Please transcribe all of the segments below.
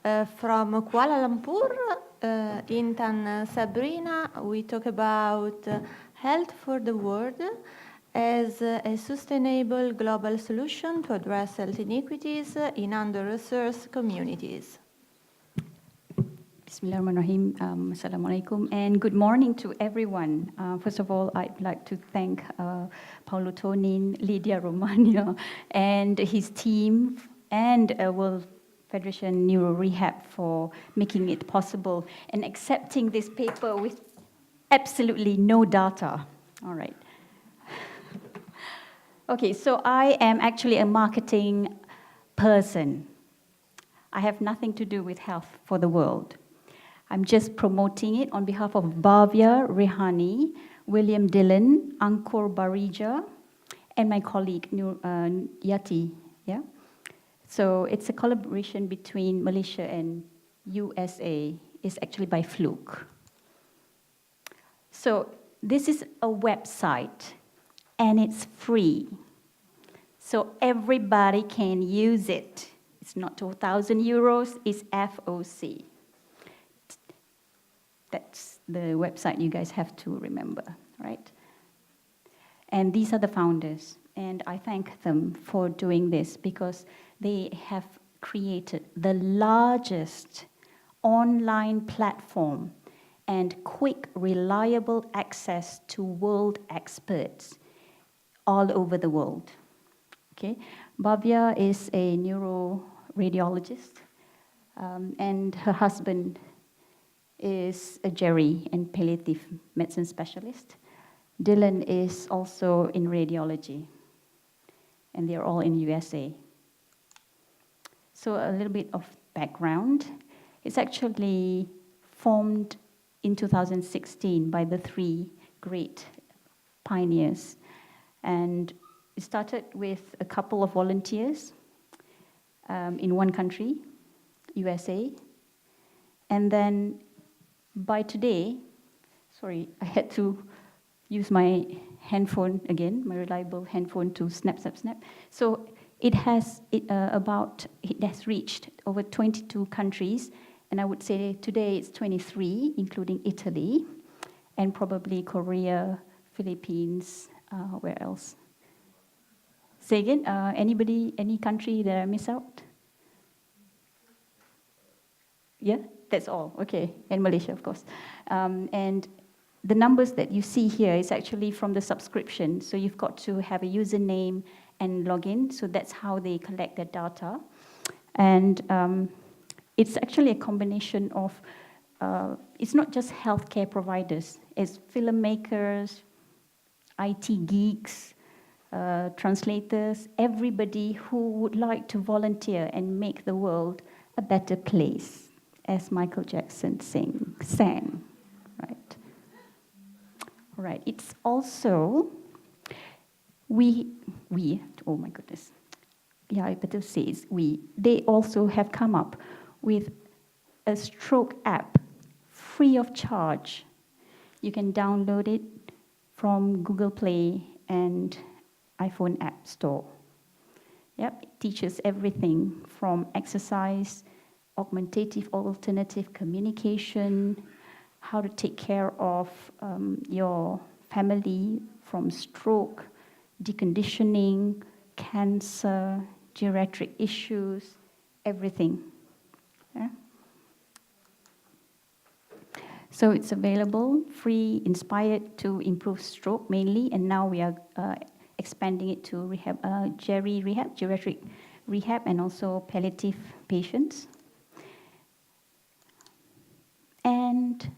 From Kuala Lumpur, Intan, Sabrina, we talk about health for the world as a sustainable global solution to address health inequities in under-resourced communities. Bismillahirrahmanirrahim. Assalamualaikum and good morning to everyone. First of all, I'd like to thank Paulo Tonin, Lydia Romagna, and his team, and World Federation Neuro Rehab for making it possible and accepting this paper with absolutely no data. All right. Okay, so I am actually a marketing person. I have nothing to do with health for the world. I'm just promoting it on behalf of Bhavya Rehani, William Dillon, Ankur Barija, and my colleague Yati. Yeah? So it's a collaboration between Malaysia and USA. It's actually by fluke. So this is a website, and it's free. So everybody can use it. It's not 2,000 euros, it's FOC. That's the website you guys have to remember, right? And these are the founders, and I thank them for doing this because they have created the largest online platform and quick, reliable access to world experts all over the world. Okay, Bhavya is a neuroradiologist, and her husband is a geri and palliative medicine specialist. Dylan is also in radiology, and they're all in USA. So a little bit of background. It's actually formed in 2016 by the three great pioneers. And it started with a couple of volunteers in one country, USA. And then by today, sorry, I had to use my handphone again, my reliable handphone to snap. So it has reached over 22 countries, and I would say today it's 23, including Italy, and probably Korea, Philippines, where else? Say again, anybody, any country that I miss out? Yeah, that's all, okay, and Malaysia, of course. And the numbers that you see here is actually from the subscription, so you've got to have a username and login, so that's how they collect their data. And it's actually a combination of, it's not just healthcare providers, it's filmmakers, IT geeks, translators, everybody who would like to volunteer and make the world a better place, as Michael Jackson sang, right? Right, it's also, oh my goodness. Yeah, I better say it's we. They also have come up with a stroke app, free of charge. You can download it from Google Play and iPhone App Store. Yep, it teaches everything from exercise, augmentative alternative communication, how to take care of your family from stroke, deconditioning, cancer, geriatric issues, everything. Yeah? So it's available, free, inspired to improve stroke mainly, and now we are expanding it to rehab, geriatric rehab, and also palliative patients. And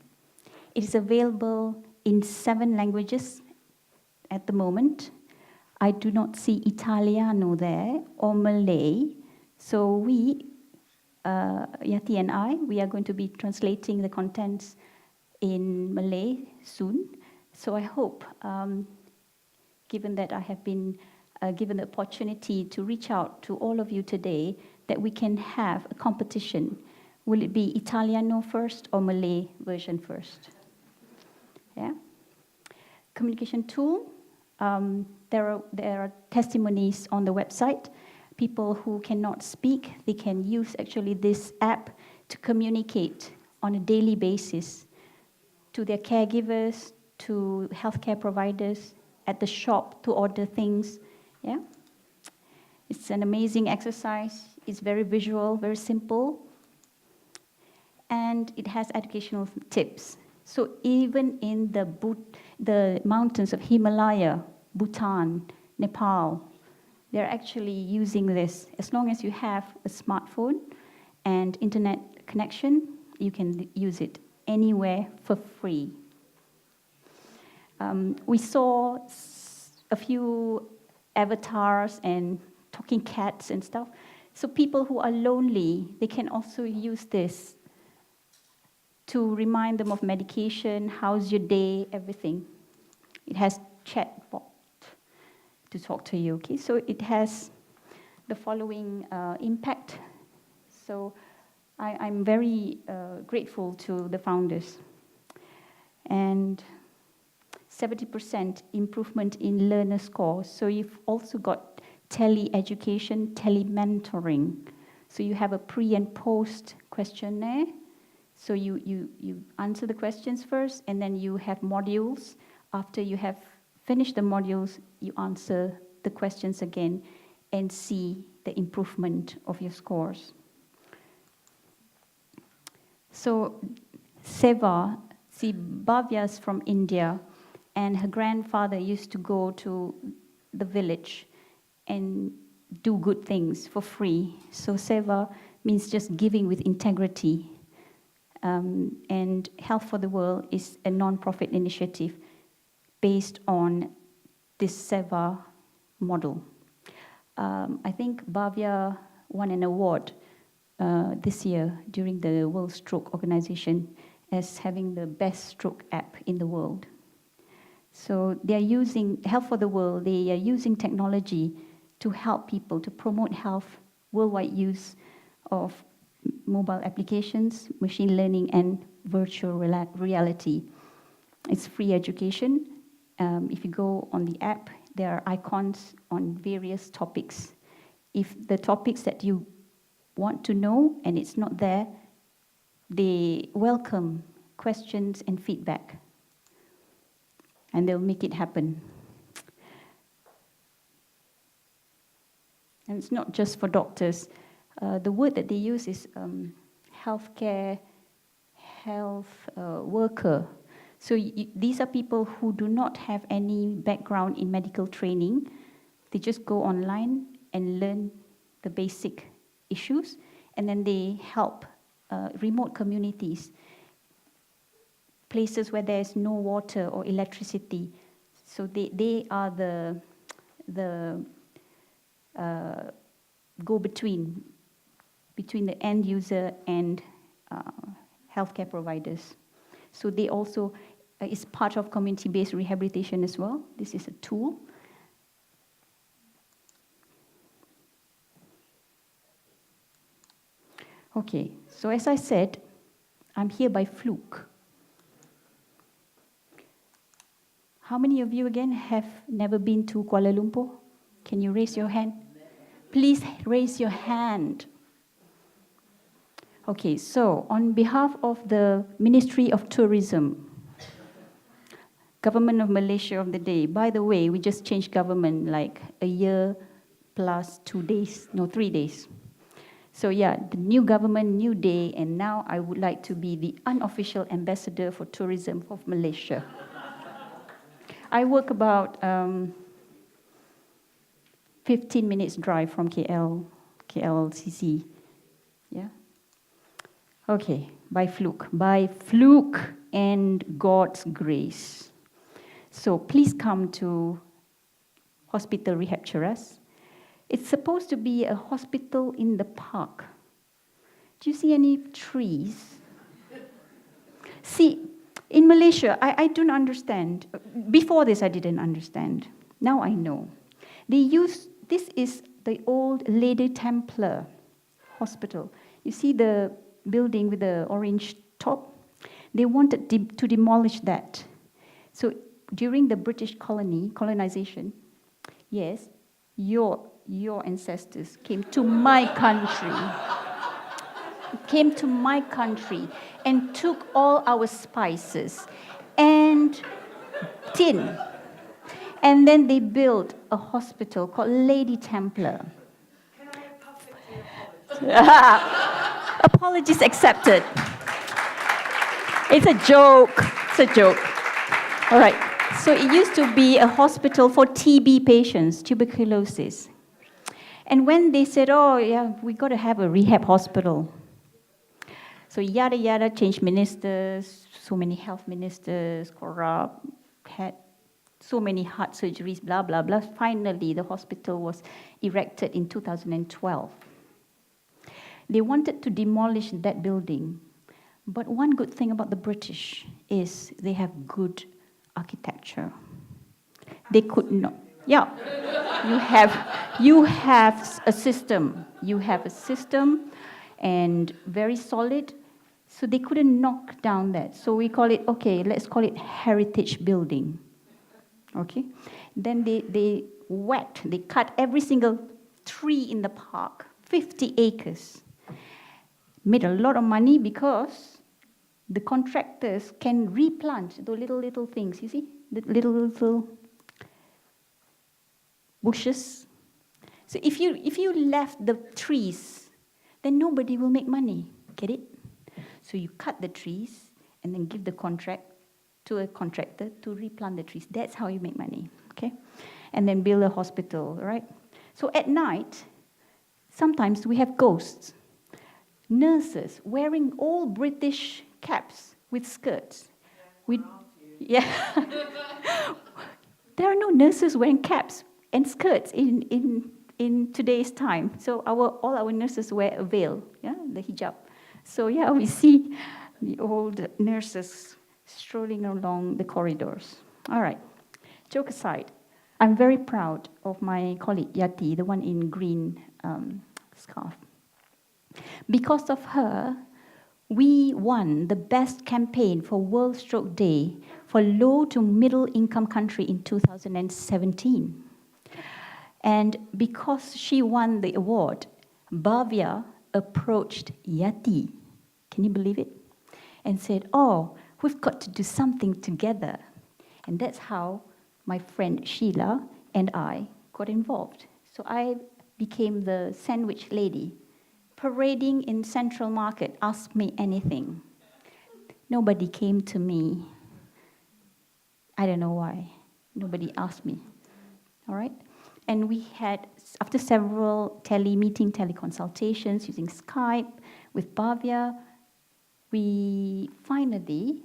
it is available in 7 languages at the moment. I do not see Italiano there or Malay. So we, Yati and I, we are going to be translating the contents in Malay soon. So I hope, given that I have been given the opportunity to reach out to all of you today, that we can have a competition. Will it be Italiano first or Malay version first? Yeah. Communication tool. There are testimonies on the website. people who cannot speak, they can use actually this app to communicate on a daily basis to their caregivers, to healthcare providers, at the shop to order things. Yeah, it's an amazing exercise. It's very visual, very simple, and it has educational tips. So even in the mountains of Himalaya, Bhutan, Nepal, they're actually using this. As long as you have a smartphone and internet connection, you can use it anywhere for free. We saw a few avatars and talking cats and stuff. So people who are lonely, they can also use this to remind them of medication, how's your day, everything. It has chatbot to talk to you, okay? So it has the following impact. So I'm very grateful to the founders. And 70% improvement in learner scores. So you've also got tele-education, tele-mentoring. So you have a pre and post questionnaire. So you answer the questions first, and then you have modules. After you have finished the modules, you answer the questions again and see the improvement of your scores. So Seva, see, Bhavya's from India, and her grandfather used to go to the village and do good things for free. So Seva means just giving with integrity. And Health for the World is a non-profit initiative based on this Seva model. I think Bhavya won an award this year during the World Stroke Organization as having the best stroke app in the world. So they are using Health for the World, they are using technology to help people to promote health, worldwide use of mobile applications, machine learning, and virtual reality. It's free education. If you go on the app, there are icons on various topics. If the topics that you want to know and it's not there, they welcome questions and feedback. And they'll make it happen. And it's not just for doctors. The word that they use is healthcare, health worker. So these are people who do not have any background in medical training. They just go online and learn the basic issues, and then they help remote communities, places where there's no water or electricity. So they are the go-between between the end user and healthcare providers. So they also is part of community-based rehabilitation as well. This is a tool. Okay, so as I said, I'm here by fluke. How many of you again have never been to Kuala Lumpur? Can you raise your hand? Please raise your hand. Okay, so on behalf of the Ministry of Tourism, Government of Malaysia of the day, by the way, we just changed government like a year plus 2 days, no, 3 days. So yeah, the new government, new day, and now I would like to be the unofficial ambassador for tourism of Malaysia. I work about 15 minutes drive from KLCC. Yeah. Okay, by fluke and God's grace. So please come to Hospital Rehab Cheras. It's supposed to be a hospital in the park. Do you see any trees? See, in Malaysia, I don't understand. Before this, I didn't understand. Now I know. This is the old Lady Templar Hospital. You see the building with the orange top? They wanted to demolish that. So during the British colonization, yes, your your ancestors came to my country, and took all our spices and tin. And then they built a hospital called Lady Templar. Can I publicly apologize? Apologies accepted. It's a joke. It's a joke. All right. So it used to be a hospital for TB patients, tuberculosis. And when they said, oh, yeah, we got to have a rehab hospital. So yada, yada, changed ministers, so many health ministers, corrupt, had so many heart surgeries, blah, blah, blah. Finally, the hospital was erected in 2012. They wanted to demolish that building. But one good thing about the British is they have good architecture. They could not. Yeah, you have a system. You have a system, and very solid. So they couldn't knock down that. So we call it, okay, let's call it heritage building. Okay. Then they cut every single tree in the park, 50 acres. Made a lot of money because the contractors can replant the little things, you see? The little bushes. So if you left the trees, then nobody will make money. Get it? So you cut the trees and then give the contract to a contractor to replant the trees. That's how you make money, okay? And then build a hospital, right? So at night, sometimes we have ghosts. Nurses wearing all British caps with skirts. Yeah. There are no nurses wearing caps and skirts in today's time. So all our nurses wear a veil, yeah, the hijab. So yeah, we see the old nurses strolling along the corridors. All right, joke aside, I'm very proud of my colleague Yati, the one in green scarf. Because of her, we won the best campaign for World Stroke Day for low to middle income country in 2017. And because she won the award, Bhavya approached Yati, can you believe it? And said, oh, we've got to do something together. And that's how my friend Sheila and I got involved. So I became the sandwich lady, parading in Central Market, ask me anything. Nobody came to me. I don't know why. Nobody asked me. All right? And we had, after several teleconsultations using Skype with Bhavya, we finally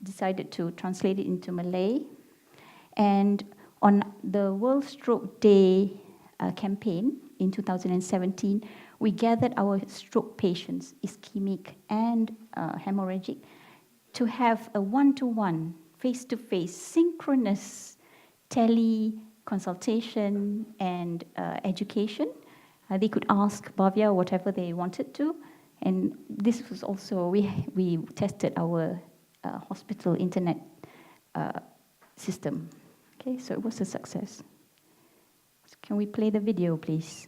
decided to translate it into Malay. And on the World Stroke Day campaign in 2017, we gathered our stroke patients, ischemic and hemorrhagic, to have a one-to-one, face-to-face, synchronous tele-consultation and education. They could ask Bhavya whatever they wanted to. And this was also, we tested our hospital internet system. Okay, so it was a success. So can we play the video, please?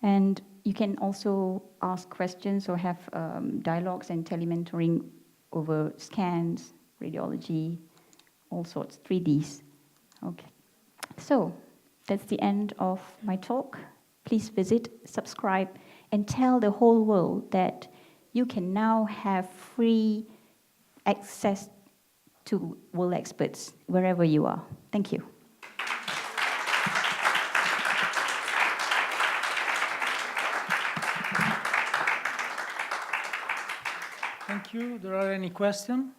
And you can also ask questions or have dialogues and telementoring over scans, radiology, all sorts, 3Ds. Okay. So that's the end of my talk. Please visit, subscribe, and tell the whole world that you can now have free access to world experts wherever you are. Thank you. Thank you. There are any questions?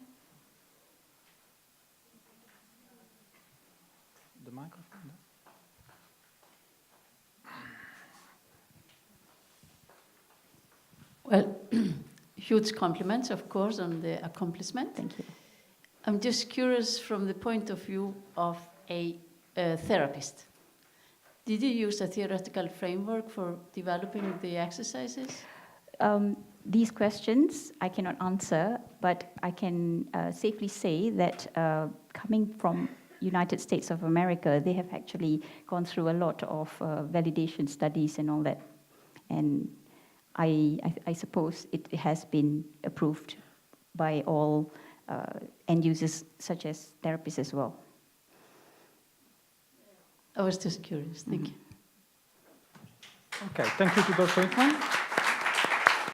The microphone? Well, huge compliments, of course, on the accomplishment. Thank you. I'm just curious from the point of view of a therapist. Did you use a theoretical framework for developing the exercises? These questions I cannot answer, but I can safely say that coming from United States of America, they have actually gone through a lot of validation studies and all that. And I suppose it has been approved by all end users, such as therapists as well. I was just curious. Thank you. Okay, thank you to Dr. Intan.